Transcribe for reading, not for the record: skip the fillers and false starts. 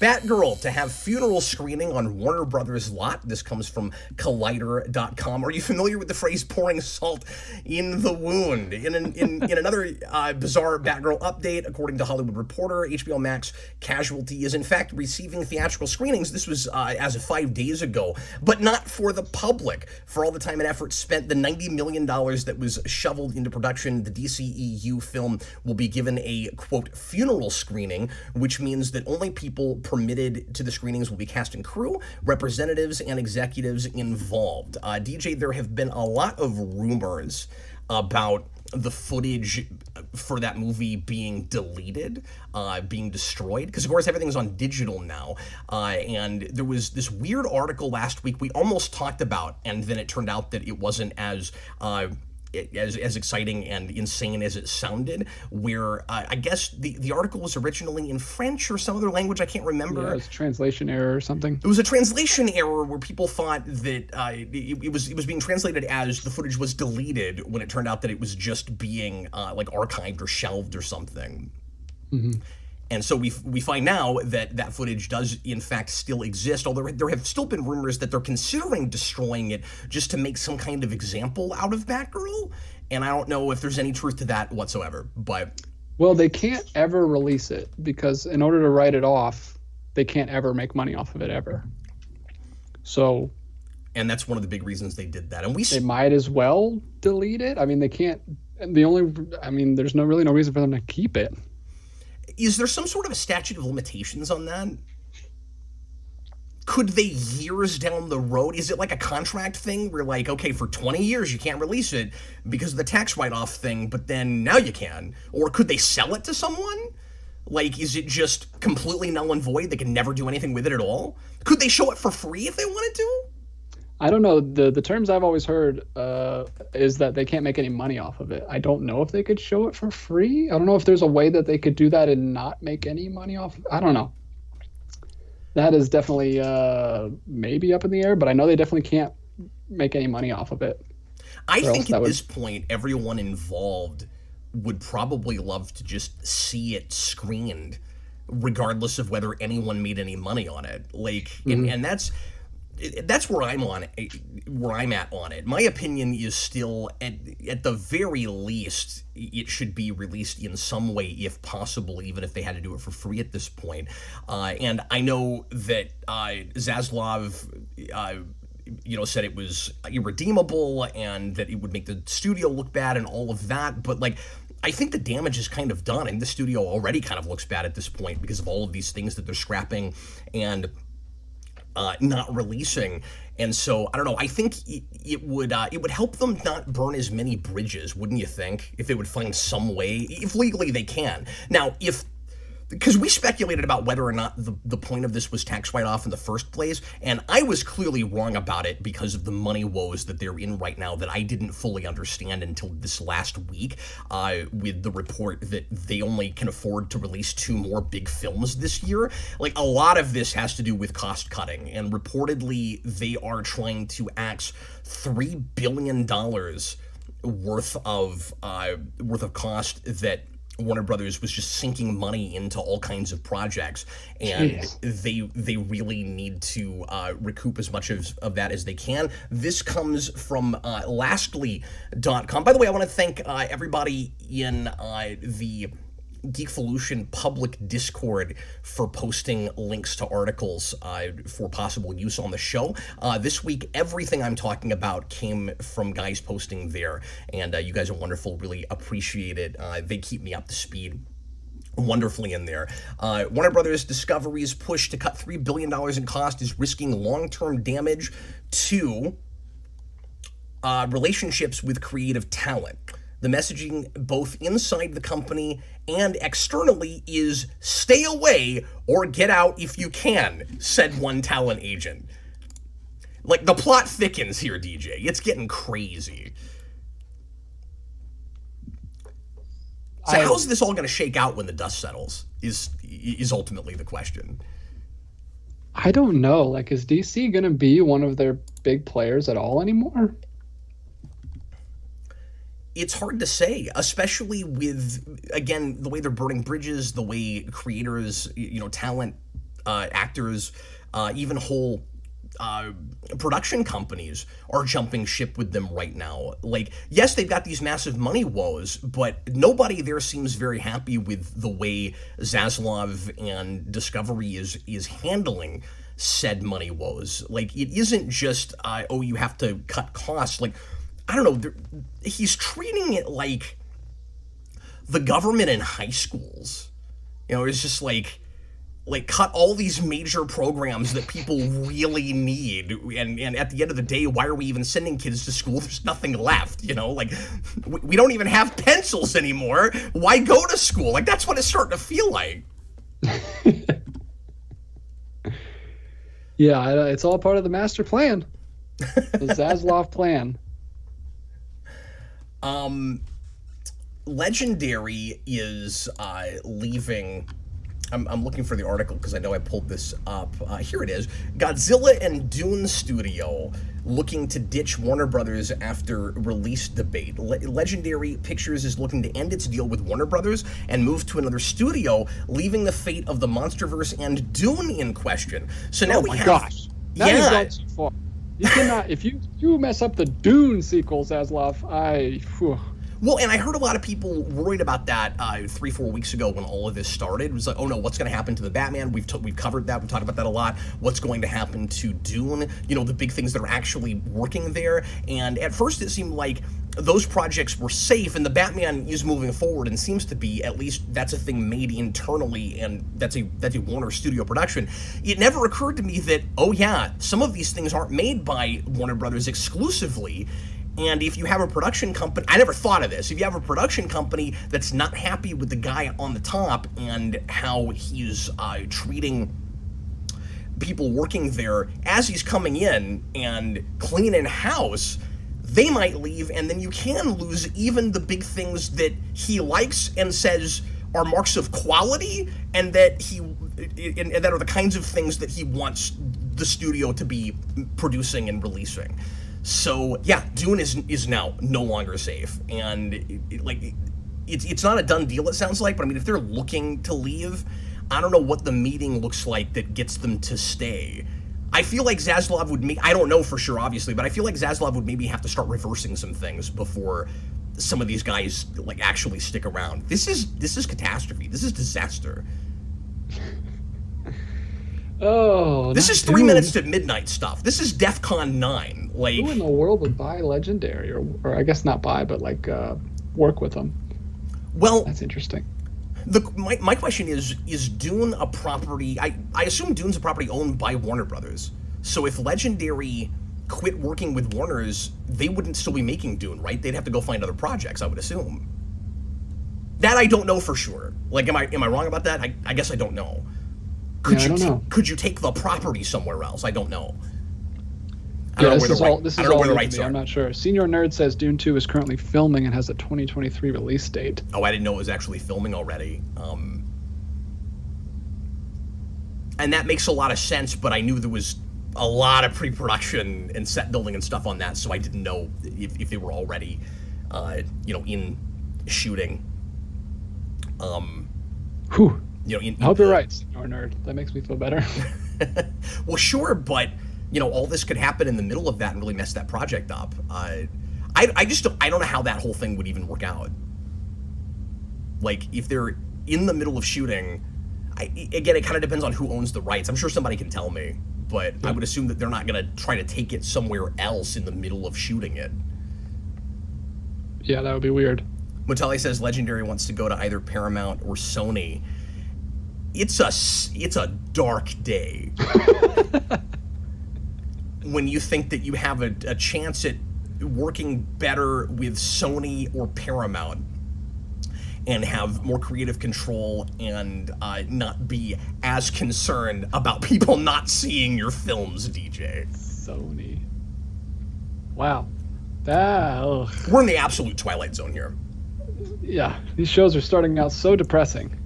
Batgirl to have funeral screening on Warner Brothers lot. This comes from Collider.com. Are you familiar with the phrase pouring salt in the wound? In another bizarre Batgirl update, according to Hollywood Reporter, HBO Max Casualty is in fact receiving theatrical screenings. This was as of 5 days ago, but not for the public. For all the time and effort spent, the $90 million that was shoveled into production, the DCEU film will be given a, quote, funeral screening, which means that only people permitted to the screenings will be cast and crew, representatives, and executives involved. DJ, there have been a lot of rumors about the footage for that movie being deleted, being destroyed, because of course everything's on digital now, and there was this weird article last week we almost talked about, and then it turned out that it wasn't as exciting and insane as it sounded, where I guess the article was originally in French or some other language, I can't remember. Yeah, it was a translation error or something. It was a translation error where people thought that it was being translated as the footage was deleted, when it turned out that it was just being like archived or shelved or something. Mm-hmm. And so we find now that footage does, in fact, still exist, although there have still been rumors that they're considering destroying it just to make some kind of example out of Batgirl, and I don't know if there's any truth to that whatsoever, but... Well, they can't ever release it, because in order to write it off, they can't ever make money off of it, ever. So... And that's one of the big reasons they did that. And they might as well delete it. I mean, they can't... there's really no reason for them to keep it. Is there some sort of a statute of limitations on that? Could they, years down the road, is it like a contract thing where, like, okay, for 20 years you can't release it because of the tax write-off thing, but then now you can? Or could they sell it to someone? Like, is it just completely null and void? They can never do anything with it at all? Could they show it for free if they wanted to? I don't know. The terms I've always heard is that they can't make any money off of it. I don't know if they could show it for free. I don't know if there's a way that they could do that and not make any money off. I don't know. That is definitely maybe up in the air, but I know they definitely can't make any money off of it. I think at this point, everyone involved would probably love to just see it screened, regardless of whether anyone made any money on it. Like, mm-hmm. and that's where I'm at on it. My opinion is still, at the very least, it should be released in some way, if possible, even if they had to do it for free at this point. And I know that Zaslav, said it was irredeemable and that it would make the studio look bad and all of that, but like, I think the damage is kind of done, and the studio already kind of looks bad at this point because of all of these things that they're scrapping and not releasing. And so I don't know, I think it would help them not burn as many bridges, wouldn't you think, if they would find some way, if legally they can. Now, because we speculated about whether or not the point of this was tax write-off in the first place, and I was clearly wrong about it because of the money woes that they're in right now that I didn't fully understand until this last week, with the report that they only can afford to release 2 more big films this year. Like, a lot of this has to do with cost cutting, and reportedly they are trying to axe $3 billion worth of cost that Warner Brothers was just sinking money into all kinds of projects, and they really need to recoup as much of that as they can. This comes from lastly.com. By the way, I want to thank everybody in the Geekvolution public Discord for posting links to articles for possible use on the show. This week, everything I'm talking about came from guys posting there, and you guys are wonderful. Really appreciate it. They keep me up to speed wonderfully in there. Warner Brothers Discovery's push to cut $3 billion in cost is risking long-term damage to relationships with creative talent. The messaging both inside the company and externally is stay away or get out if you can, said one talent agent. Like, the plot thickens here, DJ. It's getting crazy. So how's this all going to shake out when the dust settles is ultimately the question. I don't know. Like, is DC going to be one of their big players at all anymore? It's hard to say, especially with, again, the way they're burning bridges, the way creators, talent actors, even whole production companies are jumping ship with them right now. Like, yes, they've got these massive money woes, but nobody there seems very happy with the way Zaslav and Discovery is handling said money woes. Like, it isn't just, you have to cut costs. Like, I don't know, he's treating it like the government in high schools. It's just like cut all these major programs that people really need, and at the end of the day, why are we even sending kids to school? There's nothing left, like we don't even have pencils anymore. Why go to school? Like, that's what it's starting to feel like. Yeah, it's all part of the master plan, the Zaslav plan. Legendary is leaving. I'm looking for the article because I know I pulled this up. Here it is. Godzilla and Dune Studio looking to ditch Warner Brothers after release debate. Legendary Pictures is looking to end its deal with Warner Brothers and move to another studio, leaving the fate of the Monsterverse and Dune in question. So now gosh. Now you've gone too far. You cannot, if you mess up the Dune sequel, Zaslav, Well, and I heard a lot of people worried about that 3-4 weeks ago when all of this started. It was like, oh no, what's going to happen to the Batman? We've covered that. We've talked about that a lot. What's going to happen to Dune? The big things that are actually working there. And at first it seemed like those projects were safe, and the Batman is moving forward and seems to be, at least that's a thing made internally, and that's a Warner Studio production. It never occurred to me that, oh yeah, some of these things aren't made by Warner Brothers exclusively. And if you have a production company, I never thought of this, if you have a production company that's not happy with the guy on the top and how he's treating people working there as he's coming in and cleaning house, they might leave, and then you can lose even the big things that he likes and says are marks of quality, and that and that are the kinds of things that he wants the studio to be producing and releasing. So yeah, Dune is now no longer safe, and it's not a done deal, it sounds like. But I mean, if they're looking to leave, I don't know what the meeting looks like that gets them to stay. I feel like Zaslav would I don't know for sure, obviously, but I feel like Zaslav would maybe have to start reversing some things before some of these guys actually stick around. This is catastrophe. This is disaster. Oh, this is 3 minutes to midnight stuff. This is DEFCON 9. Who in the world would buy Legendary, or I guess not buy, but work with them? Well, that's interesting. My question is Dune a property? I assume Dune's a property owned by Warner Brothers. So if Legendary quit working with Warner's, they wouldn't still be making Dune, right? They'd have to go find other projects, I would assume. That I don't know for sure. Am I wrong about that? I guess I don't know. I don't know. Could you take the property somewhere else? I don't know. This is all where the rights are. I'm not sure. Senior Nerd says Dune 2 is currently filming and has a 2023 release date. Oh, I didn't know it was actually filming already. And that makes a lot of sense, but I knew there was a lot of pre-production and set building and stuff on that, so I didn't know if they were already, in shooting. Whew. I hope you're right, Senior Nerd. That makes me feel better. Well, sure, but all this could happen in the middle of that and really mess that project up. I don't know how that whole thing would even work out. If they're in the middle of shooting, again, it kind of depends on who owns the rights. I'm sure somebody can tell me, but I would assume that they're not going to try to take it somewhere else in the middle of shooting it. Yeah, that would be weird. Mutali says Legendary wants to go to either Paramount or Sony. It's a dark day when you think that you have a chance at working better with Sony or Paramount and have more creative control and not be as concerned about people not seeing your films, DJ. Sony. Wow. We're in the absolute twilight zone here. Yeah, these shows are starting out so depressing.